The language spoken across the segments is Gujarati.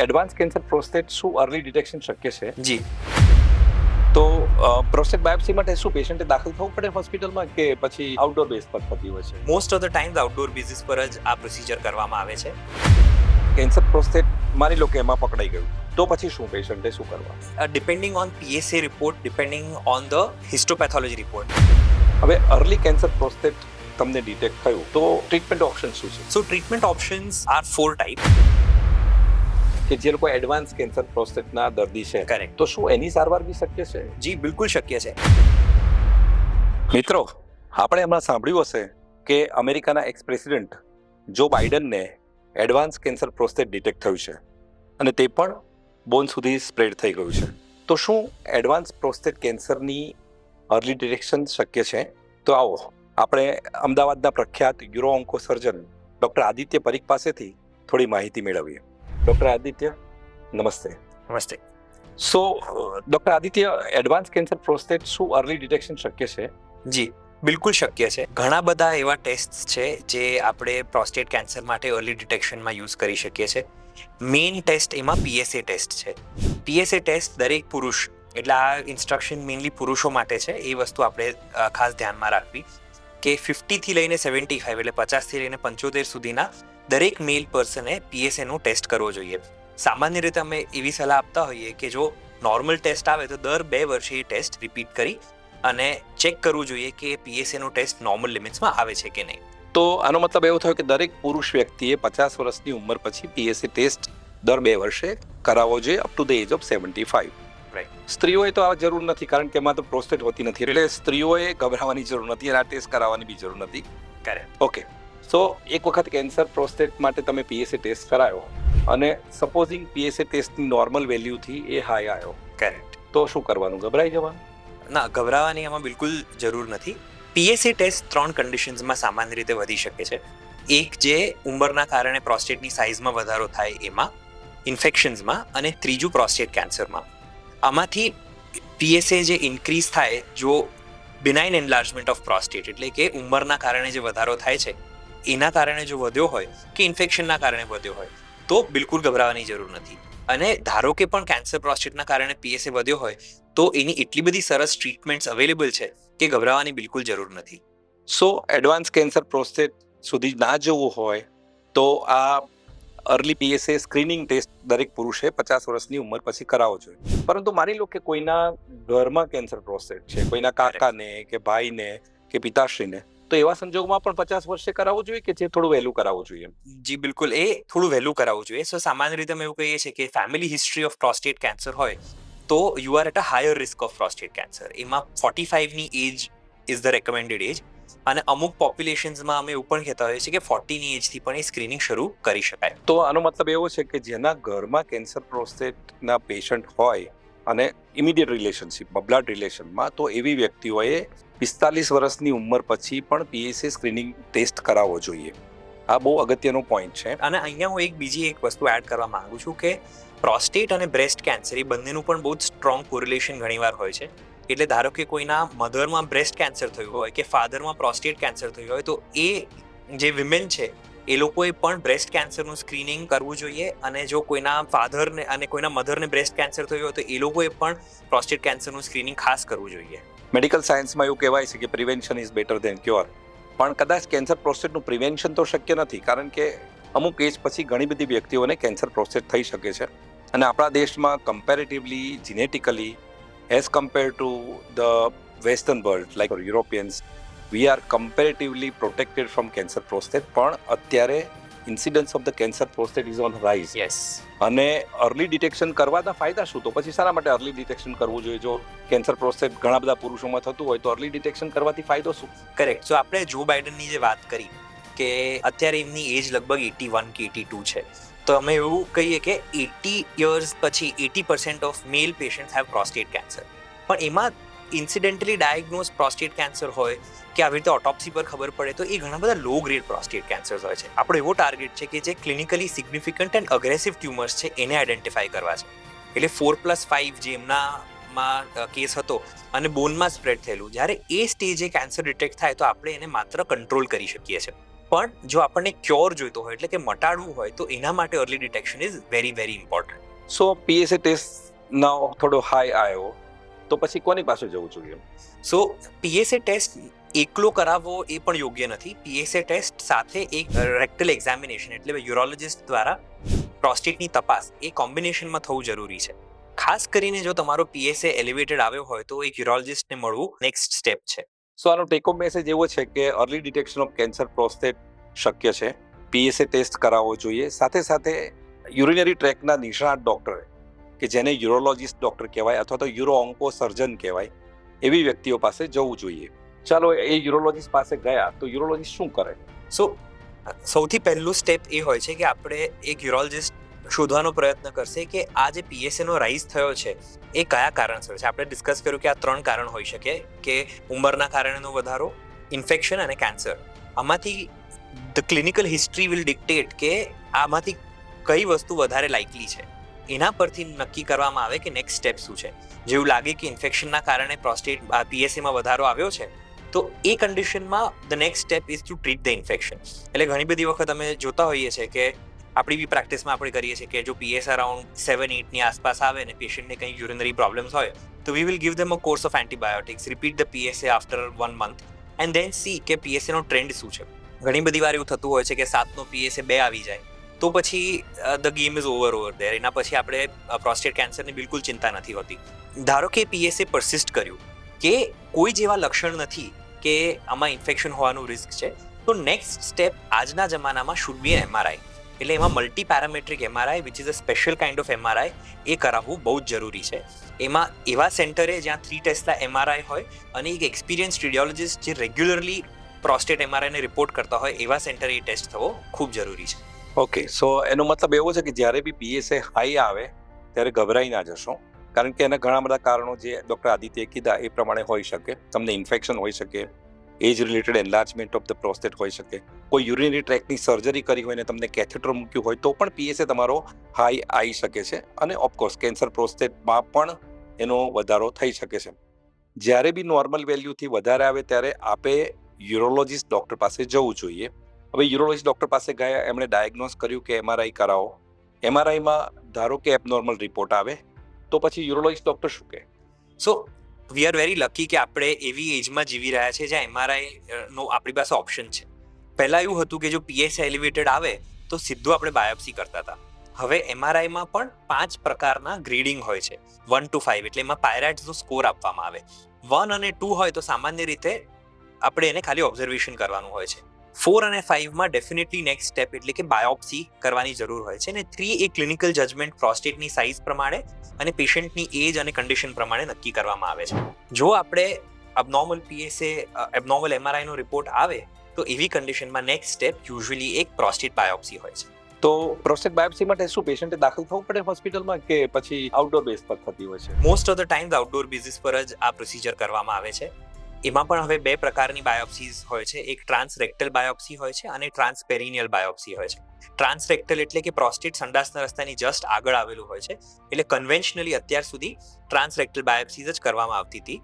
એડવાન્સ કેન્સર પ્રોસ્ટેટ શું અર્લી ડિટેક્શન શક્ય છે? જી તો પ્રોસ્ટેટ બાયોપ્સી માટે શું પેશન્ટે દાખલ થવું પડે હોસ્પિટલમાં કે પછી આઉટડોર બેઝ પર થતી હોય છે? Most of the times outdoor basis પર જ આ પ્રોસિજર કરવામાં આવે છે. કેન્સર પ્રોસ્ટેટ માની લો કે એમાં પકડાઈ ગયું તો પછી શું પેશન્ટે શું કરવા? Depending on PSA report, depending on the histopathology report. હવે અર્લી કેન્સર પ્રોસ્ટેટ તમને ડિટેક્ટ થયું તો ટ્રીટમેન્ટ ઓપ્શન શું છે? So treatment options are 4 type. કે જે લોકો એડવાન્સ કેન્સર પ્રોસ્ટેટના દર્દી છે, કરેક્ટ. તો શું એની સારવાર બી શક્ય છે? જી બિલકુલ શક્ય છે. મિત્રો, આપણે હમણાં સાંભળ્યું હશે કે અમેરિકાના એક્સ પ્રેસિડેન્ટ જો બાઇડનને એડવાન્સ કેન્સર પ્રોસ્ટેટ ડિટેક્ટ થયું છે અને તે પણ બોન સુધી સ્પ્રેડ થઈ ગયું છે. તો શું એડવાન્સ પ્રોસ્ટેટ કેન્સરની અર્લી ડિટેક્શન શક્ય છે? તો આવો આપણે અમદાવાદના પ્રખ્યાત uro onco surgeon doctor Aditya Parikh પાસેથી થોડી માહિતી મેળવીએ. ડૉક્ટર આદિત્ય, નમસ્તે. નમસ્તે. So doctor Aditya, advance cancer prostate શું અર્લી ડિટેક્શન શક્ય છે? જી બિલકુલ શક્ય છે. ઘણા બધા એવા ટેસ્ટ છે જે આપણે પ્રોસ્ટેટ કેન્સર માટે અર્લી ડિટેક્શનમાં યુઝ કરી શકીએ છીએ. મેઇન ટેસ્ટ એમાં PSA ટેસ્ટ છે. PSA ટેસ્ટ દરેક પુરુષ, એટલે આ ઇન્સ્ટ્રક્શન મેઇનલી પુરુષો માટે છે, એ વસ્તુ આપણે ખાસ ધ્યાનમાં રાખવી કે 50 થી લઈને 75 એટલે 50 થી લઈને 75 સુધીના દરેક મેલ પર્સને PSA નો ટેસ્ટ કરવો જોઈએ. સામાન્ય રીતે અમે એવી સલાહ આપતા હોઈએ કે જો નોર્મલ ટેસ્ટ આવે તો દર 2 વર્ષે એ ટેસ્ટ રિપીટ કરી અને ચેક કરવું જોઈએ કે PSA નો ટેસ્ટ નોર્મલ લિમિટ્સમાં આવે છે કે નહીં. તો આનો મતલબ એવો થયો કે દરેક પુરુષ વ્યક્તિએ 50 વર્ષની ઉંમર પછી PSA ટેસ્ટ દર 2 વર્ષે કરાવવો જોઈએ up to the age of 75. Right. સ્ત્રીઓએ તો આ જરૂર નથી કારણ કે એમાં તો પ્રોસ્ટેટ હોતી નથી, એટલે સ્ત્રીઓએ ગભરાવાની જરૂર નથી અને આ ટેસ્ટ કરાવવાની બી જરૂર નથી. કરેક્ટ. ઓકે, સો એક વખત કેન્સર પ્રોસ્ટેટ માટે તમે PSA ટેસ્ટ કરાયો અને સપોઝિંગ PSA ટેસ્ટની નોર્મલ વેલ્યુથી એ હાઈ આવ્યો, કરેક્ટ. તો શું કરવાનું? ગભરાઈ જવાનું? ના, ગભરાવાની એમાં બિલકુલ જરૂર નથી. PSA ટેસ્ટ 3 કન્ડિશન્સમાં સામાન્ય રીતે વધી શકે છે. એક જે ઉંમરના કારણે પ્રોસ્ટેટની સાઇઝમાં વધારો થાય એમાં, ઇન્ફેક્શન્સમાં, અને ત્રીજું પ્રોસ્ટેટ કેન્સરમાં. આમાંથી PSA જે ઇન્ક્રીઝ થાય જો બિનાઇન એન્લાર્જમેન્ટ ઓફ પ્રોસ્ટેટ, એટલે કે ઉંમરના કારણે જે વધારો થાય છે એના કારણે જો વધ્યો હોય કે ઇન્ફેક્શનના કારણે વધ્યો હોય તો બિલકુલ ગભરાવાની જરૂર નથી. અને ધારો કે પણ કેન્સર પ્રોસ્ટેટના કારણે PSA વધ્યો હોય તો એની એટલી બધી સરસ ટ્રીટમેન્ટ્સ અવેલેબલ છે કે ગભરાવાની બિલકુલ જરૂર નથી. સો એડવાન્સ કેન્સર પ્રોસ્ટેટ સુધી ના જવું હોય તો આ અર્લી PSA સ્ક્રીનિંગ ટેસ્ટ દરેક પુરુષે 50 વર્ષની ઉંમર પછી કરાવવો જોઈએ. પરંતુ માની લો કે કોઈના ઘરમાં કેન્સર પ્રોસ્ટેટ છે, કોઈના કાકાને કે ભાઈને કે પિતાશ્રીને, તો એવા સંજોગોમાં પણ 50 વર્ષે કરાવવું જોઈએ કે જે થોડું વહેલું કરાવવું જોઈએ? જી બિલકુલ, એ થોડું વહેલું કરાવવું જોઈએ. સો સામાન્ય રીતે અમે એવું કહીએ છીએ કે family history of prostate cancer હોય તો you are at a higher risk of prostate cancer. એમાં 45ની age is the recommended age. અને અમુક પોપ્યુલેશન્સમાં અમે એવું પણ કહેતા હોઈએ છીએ કે 40ની એજથી પણ એ સ્ક્રીનિંગ શરૂ કરી શકાય. તો આનો મતલબ એવો છે કે જેના ઘરમાં કેન્સર પ્રોસ્ટેટના પેશન્ટ હોય અને ઇમિડિયેટ રિલેશનશિપમાં, બ્લડ રિલેશનમાં, તો એવી વ્યક્તિઓએ 45 વર્ષની ઉંમર પછી પણ PSA સ્ક્રીનિંગ ટેસ્ટ કરાવવો જોઈએ. આ બહુ અગત્યનો પોઈન્ટ છે. અને અહીંયા હું બીજી એક વસ્તુ એડ કરવા માંગુ છું કે પ્રોસ્ટેટ અને બ્રેસ્ટ કેન્સર એ બંનેનું પણ બહુ જ સ્ટ્રોંગ કોરિલેશન ઘણીવાર હોય છે. એટલે ધારો કે કોઈના મધરમાં બ્રેસ્ટ કેન્સર થયું હોય કે ફાધરમાં પ્રોસ્ટેટ કેન્સર થયું હોય તો એ જે વિમેન છે એ લોકોએ પણ બ્રેસ્ટ કેન્સરનું સ્ક્રીનિંગ કરવું જોઈએ. અને જો કોઈના ફાધરને અને કોઈના મધરને બ્રેસ્ટ કેન્સર થયું હોય તો એ લોકોએ પણ પ્રોસ્ટેટ કેન્સરનું સ્ક્રીનિંગ ખાસ કરવું જોઈએ. મેડિકલ સાયન્સમાં એવું કહેવાય છે કે prevention is better than cure. પણ કદાચ કેન્સર પ્રોસ્ટેટનું પ્રિવેન્શન તો શક્ય નથી કારણ કે અમુક એજ પછી ઘણી બધી વ્યક્તિઓને કેન્સર પ્રોસ્ટેટ થઈ શકે છે. અને આપણા દેશમાં comparatively genetically as compare to the western world like Europeans, we are comparatively protected from cancer prostate. પણ અત્યારે incidence of the cancer prostate is on rise. Yes. અને અર્લી ડિટેક્શન કરવાના ફાયદા શું? તો પછી શાના માટે અર્લી ડિટેક્શન કરવું જોઈએ? જો કેન્સર પ્રોસ્ટેટ ઘણા બધા પુરુષોમાં થતું હોય તો અર્લી ડિટેક્શન કરવાથી ફાયદો શું? કરેક્ટ. સો આપણે જો બાઇડનની જે વાત કરી કે અત્યારે એમની એજ લગભગ 81 કે 82 છે, તો અમે એવું કહીએ કે 80 યર્સ પછી 80% of male patients have prostate cancer. પણ એમાં ઇન્સિડેન્ટલી ડાયગ્નોઝ પ્રોસ્ટેટ કેન્સર હોય કે આવી રીતે ઓટોપ્સી પર ખબર પડે તો એ ઘણા બધા લો ગ્રેડ પ્રોસ્ટેટ કેન્સર્સ હોય છે. આપણો એવો ટાર્ગેટ છે કે જે clinically significant and aggressive tumours છે એને આઈડેન્ટિફાઈ કરવા છે. એટલે 4+5 જે એમનામાં કેસ હતો અને બોનમાં સ્પ્રેડ થયેલું, જ્યારે એ સ્ટેજે કેન્સર ડિટેક્ટ થાય તો આપણે એને માત્ર કંટ્રોલ કરી શકીએ છીએ. પણ જો આપણને ક્યોર જોઈતો હોય એટલે કે મટાડવું હોય તો એના માટે early detection is very very important. So PSA ટેસ્ટનો થોડો હાઈ આવ્યો તો પછી કોની પાસે જવું જોઈએ? સો પીએસએ ટેસ્ટ એકલો કરાવવો એ પણ યોગ્ય નથી. પીએસએ ટેસ્ટ સાથે એક રેક્ટલ એક્ઝામિનેશન એટલે યુરોલોજિસ્ટ દ્વારા પ્રોસ્ટેટની તપાસ એ કોમ્બિનેશનમાં થવું જરૂરી છે. ખાસ કરીને જો તમારો પીએસએ એલિવેટેડ આવ્યો હોય તો એક યુરોલોજિસ્ટને મળવું નેક્સ્ટ સ્ટેપ છે. સો આનો ટેક હોમ મેસેજ એવો છે કે early detection of cancer prostate શક્ય છે. પીએસએ ટેસ્ટ કરાવવો જોઈએ. સાથે સાથે યુરિનરી ટ્રેકના નિષ્ણાત ડોક્ટર કે જેને યુરોલોજિસ્ટ ડોક્ટર કહેવાય અથવા તો યુરો ઓન્કો સર્જન કહેવાય એવી વ્યક્તિઓ પાસે જવું જોઈએ. ચાલો એ યુરોલોજિસ્ટ પાસે ગયા તો યુરોલોજિસ્ટ શું કરે? સો સૌથી પહેલું સ્ટેપ એ હોય છે કે આપણે એક યુરોલોજિસ્ટ શોધવાનો પ્રયત્ન કરશે કે આ જે પીએસએનો રાઇઝ થયો છે એ કયા કારણસર છે. આપણે ડિસ્કસ કર્યું કે આ 3 કારણ હોઈ શકે કે ઉંમરના કારણેનો વધારો, ઇન્ફેક્શન અને કેન્સર. આમાંથી the clinical history will dictate કે આમાંથી કઈ વસ્તુ વધારે લાઇકલી છે. એના પરથી નક્કી કરવામાં આવે કે નેક્સ્ટ સ્ટેપ શું છે. જેવું લાગે કે ઇન્ફેક્શનના કારણે પ્રોસ્ટેટ પીએસએમાં વધારો આવ્યો છે તો એ કન્ડિશનમાં the next step is two treat the infection. એટલે ઘણી બધી વખત અમે જોતા હોઈએ છીએ કે આપણી બી પ્રેક્ટિસમાં આપણે કરીએ છીએ કે જો પીએસ અરાઉન્ડ 7-8ની આસપાસ આવે અને પેશન્ટને કંઈ યુરિનરી પ્રોબ્લેમ્સ હોય તો we will give them a course of antibiotics, repeat the PSA after 1 month and then C કે પીએસએનો ટ્રેન્ડ શું છે. ઘણી બધી વાર એવું થતું હોય છે કે 7નો પીએસએ 2 આવી જાય તો પછી the game is over there. એના પછી આપણે પ્રોસ્ટેટ કેન્સરની બિલકુલ ચિંતા નથી હોતી. ધારો કે પીએસએ પરસિસ્ટ કર્યું કે કોઈ જેવા લક્ષણ નથી કે આમાં ઇન્ફેક્શન હોવાનું રિસ્ક છે તો નેક્સ્ટ સ્ટેપ આજના જમાનામાં શુડ બી એમઆરઆઈ. એટલે એમાં multi parametric MRI which is a special kind of MRI એ કરાવવું બહુ જ જરૂરી છે. એમાં એવા સેન્ટરે જ્યાં 3 ટેસ્લા એમઆરઆઈ હોય અને એક એક્સપિરિયન્સ રેડિયોલોજિસ્ટ જે રેગ્યુલરલી પ્રોસ્ટેટ એમઆરઆઈને રિપોર્ટ કરતા હોય એવા સેન્ટરે એ ટેસ્ટ થવો ખૂબ જરૂરી છે. ઓકે, સો એનો મતલબ એવો છે કે જ્યારે બી પીએસએ હાઈ આવે ત્યારે ગભરાઈ ના જશો, કારણ કે એના ઘણા બધા કારણો જે ડૉક્ટર આદિત્યએ કીધા એ પ્રમાણે હોઈ શકે. તમને ઇન્ફેક્શન હોઈ શકે, એજ રિલેટેડ એન્લાર્જમેન્ટ ઓફ ધ પ્રોસ્ટેટ હોઈ શકે, કોઈ યુરિનરી ટ્રેકની સર્જરી કરી હોય ને તમને કેથેટર મૂક્યું હોય તો પણ પીએસએ તમારો હાઈ આવી શકે છે. અને ઓફકોર્સ કેન્સર પ્રોસ્ટેટમાં પણ એનો વધારો થઈ શકે છે. જ્યારે બી નોર્મલ વેલ્યુથી વધારે આવે ત્યારે આપે યુરોલોજિસ્ટ ડૉક્ટર પાસે જવું જોઈએ. હવે યુરોલોજિસ્ટ ડૉક્ટર પાસે ગયા, એમણે ડાયગ્નોઝ કર્યું કે એમઆરઆઈ કરાવો. એમઆરઆઈમાં ધારો કે એબનોર્મલ રિપોર્ટ આવે તો પછી યુરોલોજિસ્ટ ડૉક્ટર શું કહે? સો વી આર વેરી લકી કે આપણે એવી એજમાં જીવી રહ્યા છે જ્યાં એમઆરઆઈનો આપણી પાસે ઓપ્શન છે. પહેલાં એવું હતું કે જો પીએસએ એલિવેટેડ આવે તો સીધું આપણે બાયોપ્સી કરતા હતા. હવે એમઆરઆઈમાં પણ 5 પ્રકારના ગ્રેડિંગ હોય છે, 1 to 5. એટલે એમાં પાયરાઇટ્સનો સ્કોર આપવામાં આવે. 1 અને 2 હોય તો સામાન્ય રીતે આપણે એને ખાલી ઓબ્ઝર્વેશન કરવાનું હોય છે. 4 અને 5માં ડેફિનેટલી નેક્સ્ટ સ્ટેપ એટલે કે બાયોપ્સી કરવાની જરૂર હોય છે. અને 3 એ ક્લિનિકલ જજમેન્ટ પ્રોસ્ટેટની સાઇઝ પ્રમાણે અને પેશન્ટની એજ અને કન્ડિશન પ્રમાણે નક્કી કરવામાં આવે છે. જો આપણે અબનોર્મલ પીએસએ એબનોર્મલ એમઆરઆઈનો રિપોર્ટ આવે તો એવી કન્ડિશનમાં નેક્સ્ટ સ્ટેપ યુઝ્યુઅલી એક પ્રોસ્ટેટ બાયોપ્સી હોય છે. તો પ્રોસ્ટેટ બાયોપ્સી માટે શું પેશન્ટે દાખલ થવું પડે હોસ્પિટલમાં કે પછી આઉટડોર બેઝ પર થતી હોય છે? Most of the times outdoor basis પર જ આ પ્રોસિજર કરવામાં આવે છે. એમાં પણ હવે 2 પ્રકારની બાયોપ્સીઝ હોય છે. એક ટ્રાન્સરેક્ટલ બાયોપ્સી હોય છે અને ટ્રાન્સપેરિનિયલ બાયોપ્સી હોય છે. ટ્રાન્સરેક્ટલ એટલે કે પ્રોસ્ટેટ સંડાસના રસ્તાની જસ્ટ આગળ આવેલું હોય છે. એટલે કન્વેન્શનલી અત્યાર સુધી ટ્રાન્સરેક્ટલ બાયોપ્સીઝ જ કરવામાં આવતી હતી.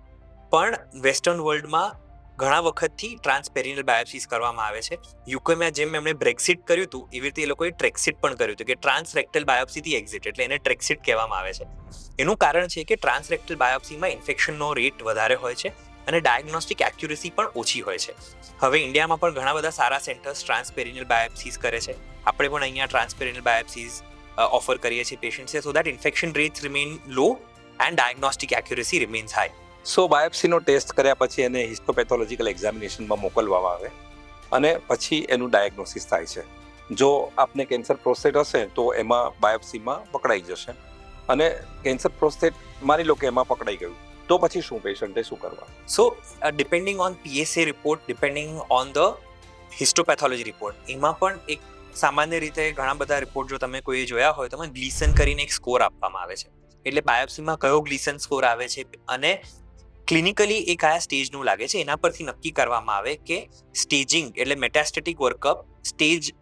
પણ વેસ્ટર્ન વર્લ્ડમાં ઘણા વખતથી ટ્રાન્સપેરિનિયલ બાયોપ્સીઝ કરવામાં આવે છે. યુકેમાં જેમ એમણે બ્રેક્સિટ કર્યું હતું એવી રીતે એ લોકોએ ટ્રેક્સિટ પણ કર્યું હતું કે ટ્રાન્સરેક્ટલ બાયોપ્સીથી એક્ઝિટ, એટલે એને ટ્રેક્સિટ કહેવામાં આવે છે. એનું કારણ છે કે ટ્રાન્સરેક્ટલ બાયોપ્સીમાં ઇન્ફેક્શનનો રેટ વધારે હોય છે અને ડાયગ્નોસ્ટિક એક્યુરેસી પણ ઓછી હોય છે. હવે ઇન્ડિયામાં પણ ઘણા બધા સારા સેન્ટર્સ ટ્રાન્સપેરિનિયલ બાયોપ્સીઝ કરે છે. આપણે પણ અહીંયા ટ્રાન્સપેરિનિયલ બાયોપ્સીઝ ઓફર કરીએ છીએ પેશન્ટ્સને so that infection rates remain low and diagnostic accuracy remains high. So બાયોપ્સીનો ટેસ્ટ કર્યા પછી એને હિસ્ટોપેથોલોજીકલ એક્ઝામિનેશનમાં મોકલવામાં આવે અને પછી એનું ડાયગ્નોસિસ થાય છે. જો આપને કેન્સર પ્રોસ્ટેટ હશે તો એમાં બાયોપ્સીમાં પકડાઈ જશે અને કેન્સર પ્રોસ્ટેટ માની લો કે એમાં પકડાઈ ગયું તો પછી શું પેશન્ટે શું કરવા? So depending on PSA report, depending on the histopathology report, એમાં પણ એક સામાન્ય રીતે ઘણા બધા રિપોર્ટ જો તમે કોઈ જોયા હોય તો એમાં ગ્લીસન કરીને એક સ્કોર આપવામાં આવે છે. એટલે બાયોપ્સીમાં કયો ગ્લીસન સ્કોર આવે છે અને ક્લિનિકલી એ કયા સ્ટેજનું લાગે છે એના પરથી નક્કી કરવામાં આવે કે સ્ટેજિંગ એટલે મેટાસ્ટેટિક વર્કઅપ સ્ટેજ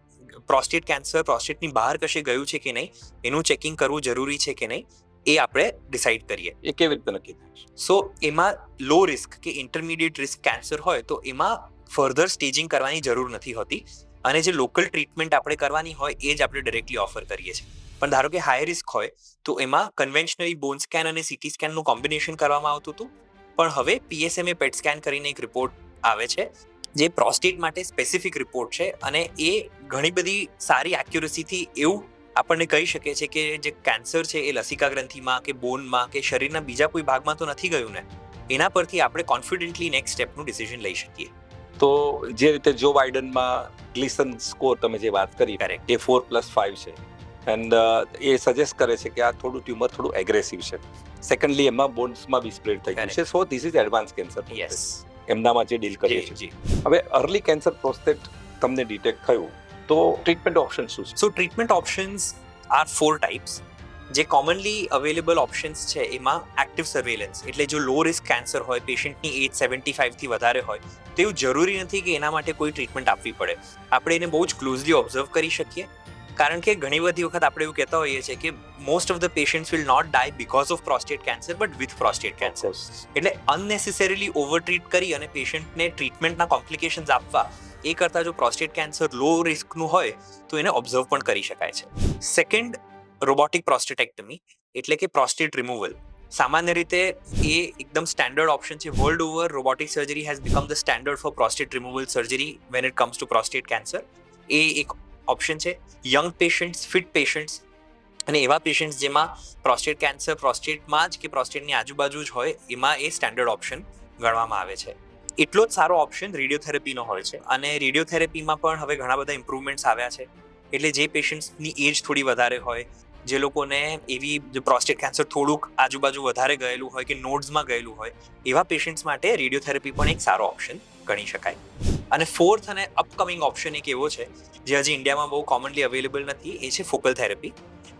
પ્રોસ્ટેટ કેન્સર પ્રોસ્ટેટની બહાર કશે ગયું છે કે નહીં એનું ચેકિંગ કરવું જરૂરી છે કે નહીં એ આપણે ડિસાઇડ કરીએ. એ કેવી રીતે નક્કી થાય? સો એમાં લો રિસ્ક કે ઇન્ટરમીડિયેટ રિસ્ક કેન્સર હોય તો એમાં ફર્ધર સ્ટેજિંગ કરવાની જરૂર નથી હોતી. અને જે લોકલ ટ્રીટમેન્ટ આપણે કરવાની હોય એ જ આપણે ડાયરેક્ટલી ઓફર કરીએ છીએ. પણ ધારો કે હાઈ રિસ્ક હોય તો એમાં કન્વેન્શનલી બોન સ્કેન અને સીટી સ્કેનનું કોમ્બિનેશન કરવામાં આવતું હતું. પણ હવે PSMA પેટ સ્કેન કરીને એક રિપોર્ટ આવે છે જે પ્રોસ્ટેટ માટે સ્પેસિફિક રિપોર્ટ છે, અને એ ઘણી બધી સારી એક્યુરસીથી એવું આપણને કહી શકે છે કે જે કેન્સર છે એ લસિકા ગ્રંથિમાં કે બોનમાં કે શરીરના બીજા કોઈ ભાગમાં તો નથી ગયું ને. એના પરથી આપણે કોન્ફિડન્ટલી નેક્સ્ટ સ્ટેપનું ડિસિઝન લઈ શકીએ. તો જે રીતે જો બાઇડનમાં ગ્લિસન સ્કોર તમે જે વાત કરી, Correct. એ 4+5 છે, એન્ડ એ સજેસ્ટ કરે છે કે આ ટ્યુમર થોડું એગ્રેસિવ છે. સેકન્ડલી એમાં બોન્સમાં બી સ્પ્રેડ થઈ ગયું Correct. છે. So this is advance cancer yes. એમનામાં જે ડીલ કરીએ જી છીએ. જી. હવે અર્લી કેન્સર પ્રોસ્ટેટ તમને ડિટેક્ટ થયું તો ટ્રીટમેન્ટ ઓપ્શન શું છે? So treatment options are 4 types. જે કોમનલી અવેલેબલ ઓપ્શન્સ છે એમાં એક્ટિવ સર્વેલન્સ, એટલે જો લો રિસ્ક કેન્સર હોય, પેશન્ટની એજ 75 થી વધારે હોય, તો એવું જરૂરી નથી કે એના માટે કોઈ ટ્રીટમેન્ટ આપવી પડે. આપણે એને બહુ જ ક્લોઝલી ઓબ્ઝર્વ કરી શકીએ, કારણ કે ઘણી બધી વખત આપણે એવું કહેતા હોઈએ છીએ કે most of the patients will not die because of prostate cancer but with prostate cancer. એટલે અનનેસેસરીલી ઓવર ટ્રીટ કરી અને પેશન્ટને ટ્રીટમેન્ટના કોમ્પ્લિકેશન્સ આપવા એ કરતાં જો પ્રોસ્ટેટ કેન્સર લો રિસ્કનું હોય તો એને ઓબ્ઝર્વ પણ કરી શકાય છે. સેકન્ડ, રોબોટિક પ્રોસ્ટેટેક્ટમી, એટલે કે પ્રોસ્ટેટ રિમૂવલ. સામાન્ય રીતે એ એકદમ સ્ટેન્ડર્ડ ઓપ્શન છે. World over robotic surgery has become the standard for prostate removal surgery when it comes to prostate cancer. એ એક ઓપ્શન છે. યંગ પેશન્ટ્સ, ફિટ પેશન્ટ્સ અને એવા પેશન્ટ્સ જેમાં પ્રોસ્ટેટ કેન્સર પ્રોસ્ટેટમાં જ કે પ્રોસ્ટેટની આજુબાજુ જ હોય, એમાં એ સ્ટેન્ડર્ડ ઓપ્શન ગણવામાં આવે છે. એટલો જ સારો ઓપ્શન રેડિયોથેરાપીનો હોય છે, અને રેડિયોથેરાપીમાં પણ હવે ઘણા બધા ઇમ્પ્રુવમેન્ટ્સ આવ્યા છે. એટલે જે પેશન્ટ્સની એજ થોડી વધારે હોય, જે લોકોને એવી જે પ્રોસ્ટેટ કેન્સર થોડુંક આજુબાજુ વધારે ગયેલું હોય કે નોડ્સમાં ગયેલું હોય, એવા પેશન્ટ્સ માટે રેડિયોથેરાપી પણ એક સારો ઓપ્શન ગણી શકાય. અને ફોર્થ અને અપકમિંગ ઓપ્શન એક એવો છે જે હજી ઇન્ડિયામાં બહુ કોમનલી અવેલેબલ નથી, એ છે ફોકલ થેરેપી,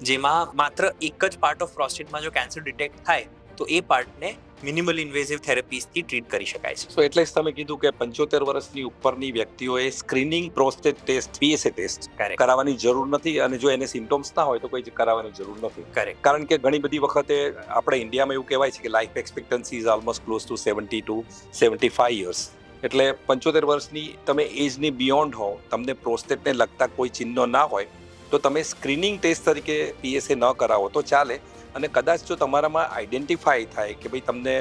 જેમાં માત્ર એક જ પાર્ટ ઓફ પ્રોસ્ટેટમાં જો કેન્સર ડિટેક્ટ થાય તો એ પાર્ટને મિનિમલ ઇન્વેઝિવ થેરેપીઝથી ટ્રીટ કરી શકાય છે. સો એટલે જ તમે કીધું કે 75 વર્ષની ઉપરની વ્યક્તિઓએ screening prostate test, PSA test Correct. કરાવવાની જરૂર નથી, અને જો એને સિમ્ટમ્સ ના હોય તો કોઈ કરાવવાની જરૂર નથી. કરેક્ટ. કારણ કે ઘણી બધી વખતે આપણે ઇન્ડિયામાં એવું કહેવાય છે કે life expectancy is almost close to 70 to 75 years. એટલે 75 વર્ષની તમે એજની બિયોન્ડ હો, તમને પ્રોસ્ટેટને લગતા કોઈ ચિહ્નો ના હોય, તો તમે સ્ક્રીનિંગ ટેસ્ટ તરીકે PSA ન કરાવો તો ચાલે. અને કદાચ જો તમારામાં આઈડેન્ટિફાઈ થાય કે ભાઈ તમને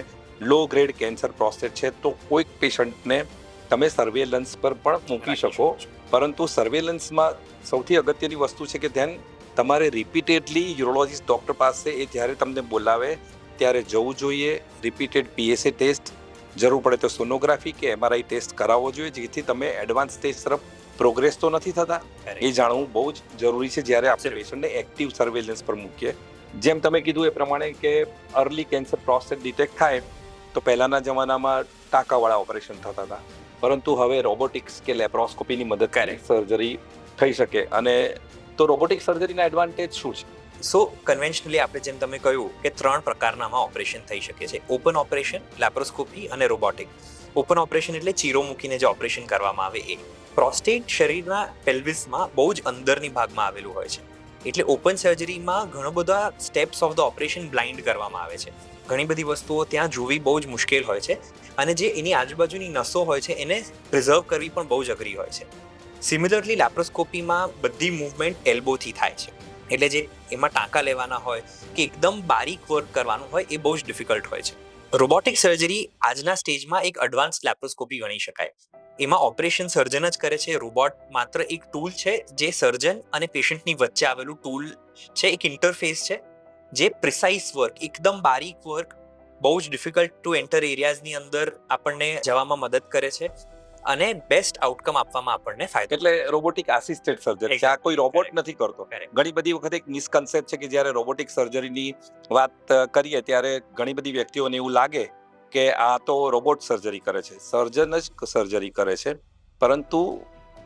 લો ગ્રેડ કેન્સર પ્રોસ્ટેટ છે, તો કોઈક પેશન્ટને તમે સર્વેલન્સ પર પણ મૂકી શકો. પરંતુ સર્વેલન્સમાં સૌથી અગત્યની વસ્તુ છે કે ધ્યાન તમારે રિપીટેડલી યુરોલોજીસ્ટ ડૉક્ટર પાસે એ જ્યારે તમને બોલાવે ત્યારે જવું જોઈએ. રિપીટેડ PSA ટેસ્ટ, જરૂર પડે તો સોનોગ્રાફી કે MRI ટેસ્ટ કરાવવો જોઈએ, જેથી તમે એડવાન્સ સ્ટેજ તરફ પ્રોગ્રેસ તો નથી થતા એ જાણવું બહુ જ જરૂરી છે જ્યારે આપણે પેશન્ટને એક્ટિવ સર્વેલન્સ પર મૂકીએ. જેમ તમે કીધું એ પ્રમાણે કે અર્લી કેન્સર પ્રોસ્ટેટ ડિટેક્ટ થાય તો પહેલાના જમાનામાં ટાંકાવાળા ઓપરેશન થતા હતા, પરંતુ હવે રોબોટિક્સ કે લેપ્રોસ્કોપીની મદદથી સર્જરી થઈ શકે. અને તો રોબોટિક સર્જરીના એડવાન્ટેજ શું છે? સો કન્વેન્શનલી આપણે જેમ તમે કહ્યું કે 3 પ્રકારનામાં ઓપરેશન થઈ શકે છે: ઓપન ઓપરેશન, લેપ્રોસ્કોપી અને રોબોટિક. ઓપન ઓપરેશન એટલે ચીરો મૂકીને જે ઓપરેશન કરવામાં આવે એ. પ્રોસ્ટેટ શરીરના પેલ્વિસમાં બહુ જ અંદરની ભાગમાં આવેલું હોય છે, એટલે ઓપન સર્જરીમાં ઘણા બધા steps of the operation blind કરવામાં આવે છે. ઘણી બધી વસ્તુઓ ત્યાં જોવી બહુ જ મુશ્કેલ હોય છે, અને જે એની આજુબાજુની નસો હોય છે એને પ્રિઝર્વ કરવી પણ બહુ જ અઘરી હોય છે. સિમિલરલી લેપ્રોસ્કોપીમાં બધી મૂવમેન્ટ એલ્બોથી થાય છે, એટલે જે એમાં ટાંકા લેવાના હોય કે એકદમ બારીક વર્ક કરવાનું હોય એ બહુ જ ડિફિકલ્ટ હોય છે. રોબોટિક સર્જરી આજના સ્ટેજમાં એક એડવાન્સ લેપ્રોસ્કોપી ગણી શકાય. એમાં ઓપરેશન સર્જન જ કરે છે. રોબોટ માત્ર એક ટૂલ છે જે સર્જન અને પેશન્ટની વચ્ચે આવેલું ટૂલ છે, એક ઇન્ટરફેસ છે જે પ્રિસાઇઝ વર્ક, એકદમ બારીક વર્ક, બહુ જ ડિફિકલ્ટ ટુ એન્ટર એરિયાઝની અંદર આપણને જવામાં મદદ કરે છે અને બેસ્ટ આઉટકમ આપવામાં આપણને ફાયદો. એટલે રોબોટિક આસિસ્ટેડ સર્જરી છે, આ કોઈ રોબોટ નથી કરતો. Correct. ઘણી બધી વખત એક મિસકન્સેપ્ટ છે કે જ્યારે રોબોટિક સર્જરીની વાત કરીએ ત્યારે ઘણી બધી વ્યક્તિઓને એવું લાગે કે આ તો રોબોટ સર્જરી કરે છે. સર્જન જ સર્જરી કરે છે, પરંતુ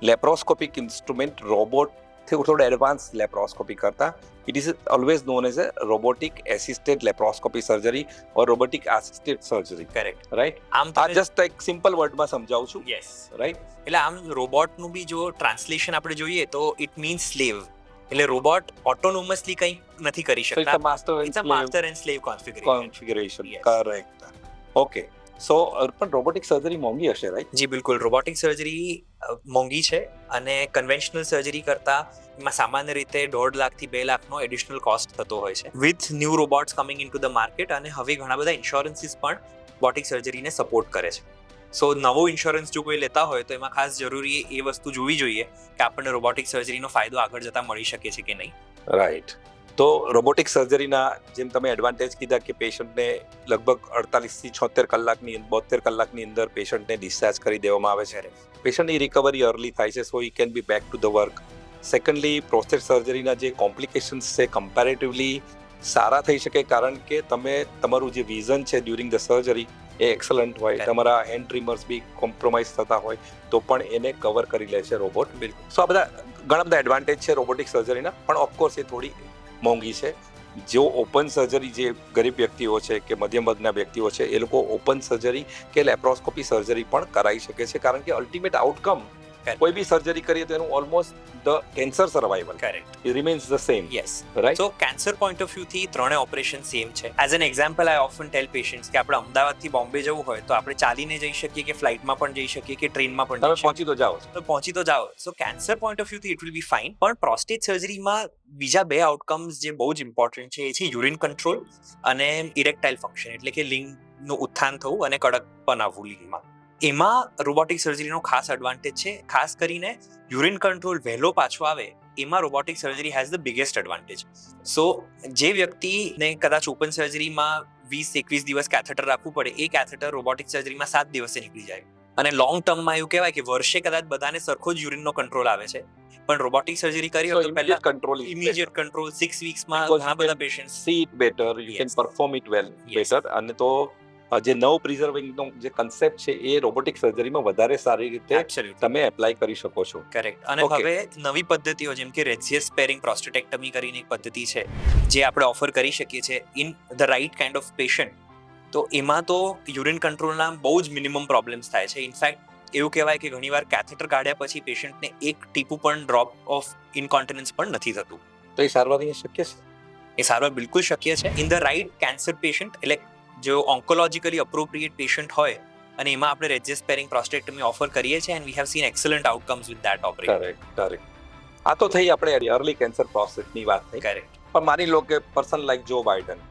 લેપ્રોસ્કોપિક ઇન્સ્ટ્રુમેન્ટ રોબોટથી થોડો એડવાન્સ લેપ્રોસ્કોપી કરતા it is always known as a robotic assisted laparoscopy surgery or robotic assisted surgery. Correct. Right? આમ આ જસ્ટ એક સિમ્પલ વર્ડમાં સમજાવું છું. Yes, right? એટલે આમ રોબોટનું બી જો ટ્રાન્સલેશન આપણે જોઈએ તો ઇટ મીન્સ સ્લેવ. એટલે રોબોટ ઓટોનોમસલી કંઈ નથી કરી So it's શકતા. a master and it's a slave master and slave configuration. configuration. Yes. Correct. Okay. So પણ રોબોટિક સર્જરી મોંઘી હશે, રાઈટ? જી બિલકુલ, રોબોટિક સર્જરી મોંઘી છે અને કન્વેન્શનલ સર્જરી કરતાં એમાં સામાન્ય રીતે 1.5 લાખથી 2 લાખનો એડિશનલ કોસ્ટ થતો હોય છે with new robots coming in to the market. અને હવે ઘણા બધા ઇન્સ્યોરન્સીસ પણ રોબોટિક સર્જરીને સપોર્ટ કરે છે. સો નવો ઇન્સ્યોરન્સ જો કોઈ લેતા હોય તો એમાં ખાસ જરૂરી એ વસ્તુ જોવી જોઈએ કે આપણને રોબોટિક સર્જરીનો ફાયદો આગળ જતા મળી શકે છે કે નહીં. રાઈટ. તો રોબોટિક સર્જરીના જેમ તમે એડવાન્ટેજ કીધા કે પેશન્ટને લગભગ 48 થી 76 કલાકની 72 કલાકની અંદર પેશન્ટને ડિસ્ચાર્જ કરી દેવામાં આવે છે. પેશન્ટની રિકવરી અર્લી થાય છે, so he can be back to the work. Secondly, prostate સર્જરીના જે કોમ્પ્લિકેશન્સ છે કમ્પેરેટિવલી સારા થઈ શકે, કારણ કે તમે તમારું જે વિઝન છે during the surgery A excellent હોય, તમારા હેન્ડ ટ્રીમર્સ બી કોમ્પ્રોમાઇઝ થતા હોય તો પણ એને કવર કરી લે છે રોબોટ. બિલકુલ. સો આ બધા ઘણા બધા એડવાન્ટેજ છે રોબોટિક સર્જરીના, પણ ઓફકોર્સ એ થોડી મોંઘી છે. જો ઓપન સર્જરી જે ગરીબ વ્યક્તિઓ છે કે મધ્યમ વર્ગના વ્યક્તિઓ છે એ લોકો ઓપન સર્જરી કે લેપ્રોસ્કોપી સર્જરી પણ કરાવી શકે છે, કારણ કે અલ્ટિમેટ આઉટકમ કોઈ બી સર્જરી કરીએ તો એનું almost the cancer survival correct remains the same, yes. Right? So cancer point of વ્યૂથી ત્રણે ઓપરેશન સેમ છે. As an example, I often tell patients કે આપણે અમદાવાદથી બોમ્બે જવું હોય તો આપણે ચાલીને જઈ શકીએ કે ફ્લાઇટમાં પણ જઈ શકીએ કે ટ્રેનમાં પણ તમે જઈ શકીએ. પહોંચી તો જાઓ છો. તો પહોંચી તો જાઓ. સો કેન્સર પોઈન્ટ ઓફ વ્યૂથી ઇટ વિલ બી ફાઇન. પણ પ્રોસ્ટેટ સર્જરીમાં બીજા 2 આઉટકમ્સ જે બહુ જ ઇમ્પોર્ટન્ટ છે એ છે યુરિન કંટ્રોલ અને ઇરેક્ટાઇલ ફંક્શન, એટલે કે લિંગનું ઉત્થાન થવું અને કડકપણ આવવું લિંગમાં. એમાં રોબોટિક સર્જરીનો ખાસ એડવાન્ટેજ છે. ખાસ કરીને યુરિન કંટ્રોલ વહેલો પાછો આવે એમાં robotic surgery has the biggest advantage. So જે વ્યક્તિને કદાચ ઓપન સર્જરીમાં 20-21 દિવસ કેથેટર રાખવું પડે, એ કેથેટર રોબોટિક સર્જરીમાં 7 દિવસે નીકળી જાય. અને લોંગ ટર્મમાં એવું કહેવાય કે વર્ષે કદાચ બધાને સરખો જ યુરિનનો કંટ્રોલ આવે છે, પણ રોબોટિક સર્જરી કરી So હોય તો પહેલા immediate control is immediate control 6 વીક્સમાં Because ઘણા you બધા can patients see it better, you can Yes. perform it well, Yes. better. અને તો જે નવ પ્રિઝર્વિંગનો જે કન્સેપ્ટ છે એ રોબોટિક સર્જરીમાં વધારે સારી રીતે એબ્સોલ્યુટલી તમે એપ્લાય કરી શકો છો. કરેક્ટ. અને Okay. હવે નવી પદ્ધતિઓ જેમ કે રેડિયસ સ્પેરિંગ પ્રોસ્ટેટેક્ટમી કરીને એક પદ્ધતિ છે જે આપણે ઓફર કરી શકીએ છીએ in the right kind of patient. તો એમાં તો યુરિન કંટ્રોલના બહુ જ મિનિમમ પ્રોબ્લેમ્સ થાય છે. ઇનફેક્ટ એવું કહેવાય કે ઘણીવાર કેથેટર કાઢ્યા પછી પેશન્ટને એક ટીપું પણ ડ્રોપ ઓફ ઇન્કોન્ટિનન્સ પણ નથી થતું. તો એ સારવાર અહીંયા શક્ય છે. એ સારવાર બિલકુલ શક્ય છે in the right cancer patient, એટલે જો ઓન્કોલોજીકલી અપ્રોપ્રિએટ પેશન્ટ હોય અને એમાં આપણે રેડિયસ સ્પેરિંગ પ્રોસ્ટેક્ટમી ઓફર કરીએ છીએ and we have seen excellent outcomes with that operation. Correct. આ તો થઈ આપણે અર્લી કેન્સર પ્રોસ્ટેટની વાત થઈ. કરેક્ટ. પણ માની લો કે પર્સન લાઈક જો બાઇડન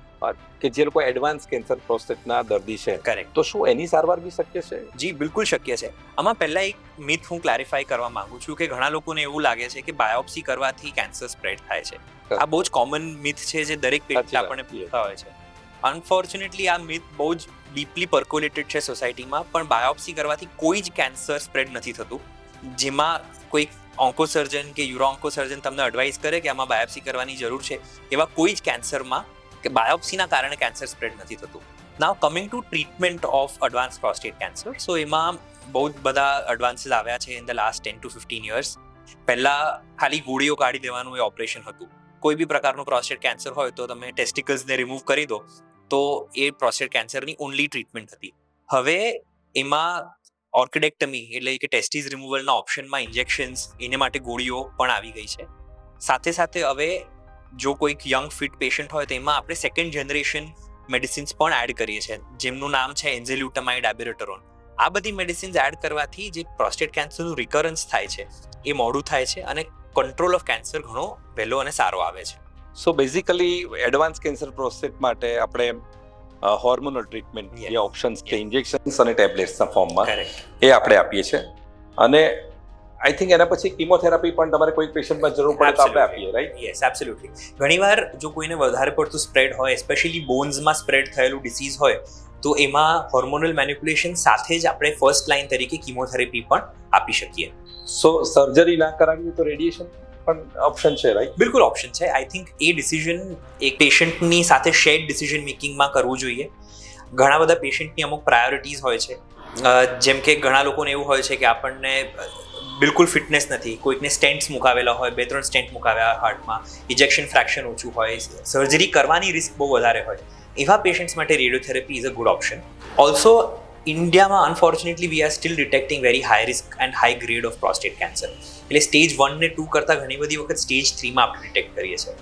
કે જે લોકો એડવાન્સ કેન્સર પ્રોસ્ટેટના દર્દી છે, કરેક્ટ. તો શું એની સારવાર બી શક્ય છે? જી બિલકુલ શક્ય છે. આમાં પહેલા એક મિથ હું ક્લેરિફાઈ કરવા માંગુ છું કે ઘણા લોકોને એવું લાગે છે કે બાયોપ્સી કરવાથી કેન્સર સ્પ્રેડ થાય છે. આ બહુ જ કોમન મિથ છે જે દરેક પેશન્ટ સાચી વાત. આપણને પૂછતા હોય છે. અનફોર્ચ્યુનેટલી આ મિથ બહુ જ ડીપલી પર્કોલેટેડ છે સોસાયટીમાં, પણ બાયોપ્સી કરવાથી કોઈ જ કેન્સર સ્પ્રેડ નથી થતું. જેમાં કોઈ ઓન્કોસર્જન કે યુરો ઓન્કોસર્જન તમને એડવાઇસ કરે કે આમાં બાયોપ્સી કરવાની જરૂર છે, એવા કોઈ જ કેન્સરમાં કે બાયોપ્સીના કારણે કેન્સર સ્પ્રેડ નથી થતું. Now coming to treatment of advance prostate cancer, so એમાં બહુ જ બધા એડવાન્સીસ આવ્યા છે in the last 10 to 15 years. પહેલા ખાલી ગોળીઓ કાઢી દેવાનું એ ઓપરેશન હતું. કોઈ બી પ્રકારનું પ્રોસ્ટેટ કેન્સર હોય તો તમે ટેસ્ટિકલ્સને રિમૂવ કરી દો તો એ પ્રોસ્ટેટ કેન્સરની ઓનલી ટ્રીટમેન્ટ હતી. હવે એમાં ઓર્કિડેક્ટમી એટલે કે ટેસ્ટિસ રિમૂવલના ઓપ્શનમાં ઇન્જેક્શન્સ, એને માટે ગોળીઓ પણ આવી ગઈ છે. સાથે સાથે હવે જો કોઈક યંગ ફિટ પેશન્ટ હોય તો એમાં આપણે સેકન્ડ જનરેશન મેડિસિન્સ પણ એડ કરીએ છીએ, જેમનું નામ છે એન્ઝેલ્યુટામાઇડ, એબિરેટરોન. આ બધી મેડિસિન્સ એડ કરવાથી જે પ્રોસ્ટેટ કેન્સરનું રિકરન્સ થાય છે એ મોડું થાય છે અને કંટ્રોલ ઓફ કેન્સર ઘણો વહેલો અને સારો આવે છે. So basically advance cancer prostate માટે આપણે હોર્મોનલ ટ્રીટમેન્ટ Yes. જે ઓપ્શન્સ છે, ઇન્જેક્શન્સ અને ટેબ્લેટ્સના ફોર્મમાં કરેક્ટ. એ આપણે આપીએ છીએ. અને આઈ થિંક એના પછી કિમોથેરાપી પણ તમારે કોઈ પેશન્ટમાં જરૂર પડે તો આપણે આપીએ, રાઈટ? Yes, absolutely. ઘણીવાર જો કોઈને વધારે પડતું સ્પ્રેડ હોય, સ્પેશિયલી બોન્સમાં સ્પ્રેડ થયેલું ડિસીઝ હોય, તો એમાં હોર્મોનલ મેનિપ્યુલેશન સાથે જ આપણે ફર્સ્ટ લાઇન તરીકે કિમોથેરાપી પણ આપી શકીએ. સો સર્જરી ના કરાવી તો રેડિયેશન પણ ઓપ્શન છે, રાઈટ? બિલકુલ ઓપ્શન છે. આઈ થિંક એ ડિસિઝન એક પેશન્ટની સાથે શેર્ડ ડિસિઝન મેકિંગમાં કરવું જોઈએ. ઘણા બધા પેશન્ટની અમુક પ્રાયોરિટીઝ હોય છે. જેમ કે ઘણા લોકોને એવું હોય છે કે આપણને બિલકુલ ફિટનેસ નથી, કોઈકને સ્ટેન્ટ્સ મુકાવેલા હોય, 2-3 સ્ટેન્ટ મુકાવ્યા હાર્ટમાં, ઇજેક્શન ફ્રેક્શન ઓછું હોય, સર્જરી કરવાની રિસ્ક બહુ વધારે હોય, એવા પેશન્ટ્સ માટે radiotherapy is a good option. Also ઇન્ડિયામાં unfortunately we are still detecting very high risk and high grade of prostate cancer. એટલે સ્ટેજ 1 ને 2 કરતાં ઘણી બધી વખત સ્ટેજ 3માં આપણે ડિટેક્ટ કરીએ છીએ.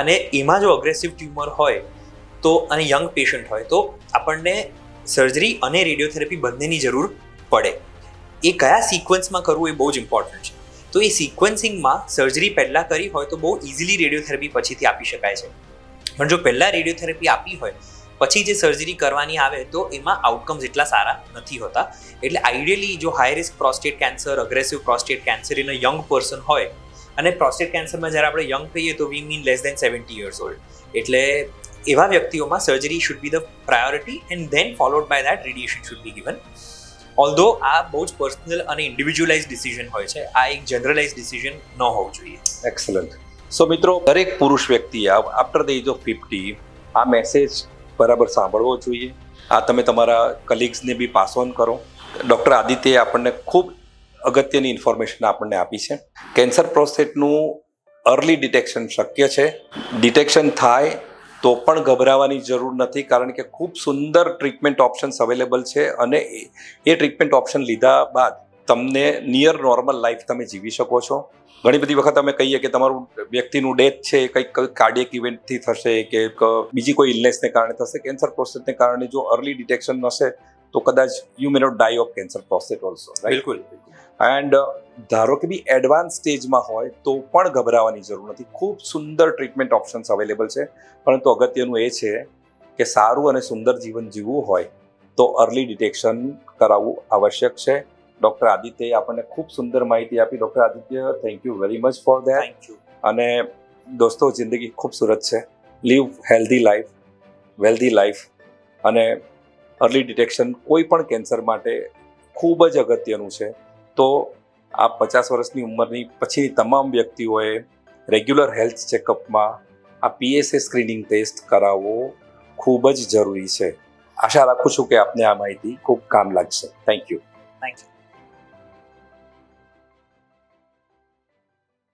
અને એમાં જો અગ્રેસિવ ટ્યુમર હોય તો અને યંગ પેશન્ટ હોય તો આપણને સર્જરી અને રેડિયોથેરાપી બંનેની જરૂર પડે. એ કયા સિક્વન્સમાં કરવું એ બહુ જ ઇમ્પોર્ટન્ટ છે. તો એ સિક્વન્સિંગમાં સર્જરી પહેલાં કરી હોય તો બહુ ઇઝીલી રેડિયોથેરાપી પછીથી આપી શકાય છે. પણ જો પહેલાં રેડિયોથેરાપી આપી હોય પછી જે સર્જરી કરવાની આવે તો એમાં આઉટકમ્સ એટલા સારા નથી હોતા. એટલે આઈડિયલી જો high risk prostate cancer, aggressive prostate cancer in a young person હોય, અને પ્રોસ્ટેટ કેન્સરમાં જ્યારે આપણે યંગ કહીએ તો we mean less than 70 years old. એટલે એવા વ્યક્તિઓમાં surgery should be the priority and then followed by that radiation should be given. Although આ બહુ જ પર્સનલ અને ઇન્ડિવિજ્યુઅલાઇઝ ડિસિઝન હોય છે, આ એક જનરલાઇઝ ડિસિઝન ન હોવું જોઈએ. એક્સલન્ટ. સો મિત્રો, દરેક પુરુષ વ્યક્તિએ આફ્ટર ધ એજ ઓફ 50 આ મેસેજ બરાબર સાંભળવો જોઈએ. આ તમે તમારા કલીગ્સને બી પાસ ઓન કરો. ડૉક્ટર આદિત્યએ આપણને ખૂબ અગત્યની ઇન્ફોર્મેશન આપણને આપી છે. કેન્સર પ્રોસ્ટેટનું અર્લી ડિટેક્શન શક્ય છે. ડિટેક્શન થાય તો પણ ગભરાવાની જરૂર નથી, કારણ કે ખૂબ સુંદર ટ્રીટમેન્ટ ઓપ્શન્સ અવેલેબલ છે, અને એ ટ્રીટમેન્ટ ઓપ્શન લીધા બાદ તમને નિયર નોર્મલ લાઈફ તમે જીવી શકો છો. ઘણી બધી વખત અમે કહીએ કે તમારું વ્યક્તિનું ડેથ છે કંઈક કાર્ડિયક ઇવેન્ટથી થશે કે બીજી કોઈ ઇલનેસને કારણે થશે. કેન્સર પ્રોસ્ટેટને કારણે જો અર્લી ડિટેક્શન હશે તો કદાચ you may not die of cancer prostate also. બિલકુલ. એન્ડ ધારો કે બી એડવાન્સ સ્ટેજમાં હોય તો પણ ગભરાવાની જરૂર નથી. ખૂબ સુંદર ટ્રીટમેન્ટ ઓપ્શન્સ અવેલેબલ છે, પરંતુ અગત્યનું એ છે કે સારું અને સુંદર જીવન જીવવું હોય તો અર્લી ડિટેક્શન કરાવવું આવશ્યક છે. ડૉક્ટર આદિત્યએ આપણને ખૂબ સુંદર માહિતી આપી. Doctor Aditya, thank you very much for that. Thank you. અને દોસ્તો, જિંદગી ખૂબસૂરત છે. Leave healthy life, wealthy life, અને અર્લી ડિટેક્શન કોઈ પણ કેન્સર માટે ખૂબ જ અગત્યનું છે. તો આ 50 વર્ષની ઉંમરની પછીની તમામ વ્યક્તિઓએ રેગ્યુલર હેલ્થ ચેકઅપમાં આ PSA સ્ક્રીનિંગ ટેસ્ટ કરાવવો ખૂબ જ જરૂરી છે. આશા રાખું છું કે આપને આ માહિતી ખૂબ કામ લાગશે. Thank you. Thank you.